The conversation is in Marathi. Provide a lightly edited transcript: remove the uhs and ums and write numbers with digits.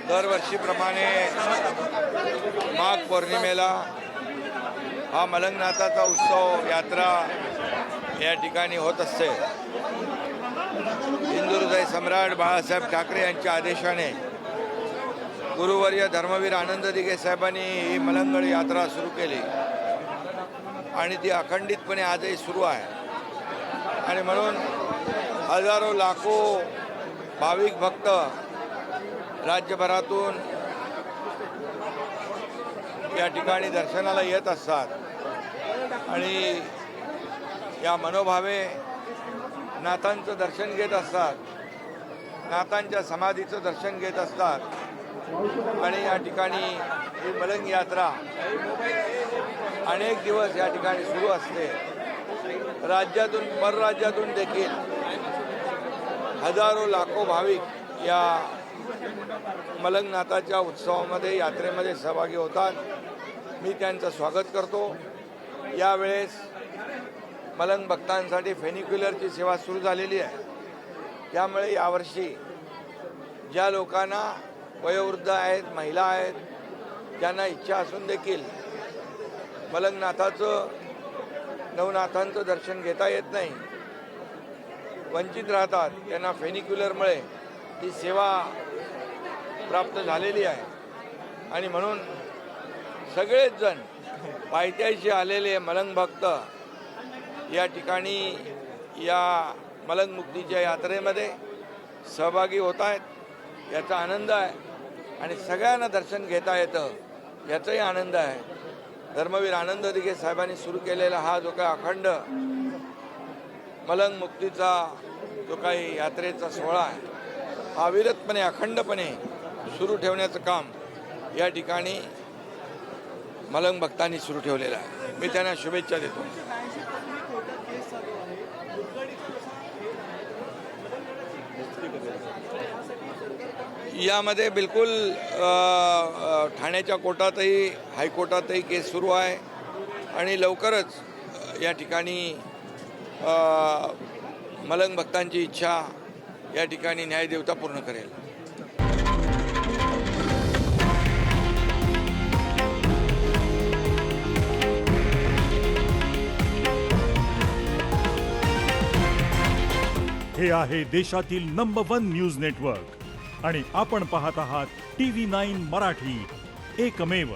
दरवर्षीप्रमाणे माघ पौर्णिमेला हा मलंगनाथाचा उत्सव यात्रा या ठिकाणी होत असते। हिंदुहृदय सम्राट बाळासाहेब ठाकरे यांच्या आदेशाने गुरुवर्य धर्मवीर आनंद दिघे साहेबांनी ही मलंगड यात्रा सुरू केली आणि ती अखंडितपणे आजही सुरू आहे। आणि म्हणून हजारो लाखो भाविक भक्त राज्यभरातून या ठिकाणी दर्शनाला येत असतात आणि या मनोभावे नाथांचं दर्शन घेत असतात, नाथांच्या समाधीचं दर्शन घेत असतात। आणि या ठिकाणी ही मलंग यात्रा अनेक दिवस या ठिकाणी सुरू असते। राज्यातून परराज्यातून देखील हजारो लाखो भाविक या मलंगनाथाच्या उत्सवामध्ये यात्रेमध्ये सहभागी होतात। मी त्यांचं स्वागत करतो। यावेळेस मलंग भक्तांसाठी फेनिक्युलरची सेवा सुरू झालेली आहे। त्यामुळे यावर्षी ज्या लोकांना वयोवृद्ध आहेत, महिला आहेत, ज्यांना इच्छा असून देखील मलंगनाथाचं नवनाथांचं दर्शन घेता येत नाही, वंचित राहतात, त्यांना फेनिक्युलरमुळे ही सेवा प्राप्त झालेली आहे। आणि म्हणून सगळेच जण पायथ्याशी आलेले मलंग भक्त या ठिकाणी या मलंग मुक्तीच्या यात्रेमध्ये सहभागी होत आहेत। याचा आनंद आहे आणि सगळ्यांना दर्शन घेता येतं याचाही आनंद आहे। धर्मवीर आनंद दिघे साहेबांनी सुरू केलेला हा जो काही अखंड मलंग मुक्तीचा जो काही यात्रेचा सोहळा आहे, हा अविरतपणे अखंडपणे सुरू ठेवण्याचं काम या ठिकाणी मलंग भक्तांनी सुरू ठेवलेलं आहे। मी त्यांना शुभेच्छा देतो। यामध्ये बिलकुल ठाण्याच्या कोर्टातही, हायकोर्टातही केस सुरू आहे आणि लवकरच या ठिकाणी मलंग भक्तांची इच्छा या ठिकाणी न्यायदेवता पूर्ण करेल। हे आहे देशातील नंबर 1 न्यूज नेटवर्क आणि आपण पाहत आहात TV9 मराठी, एकमेव।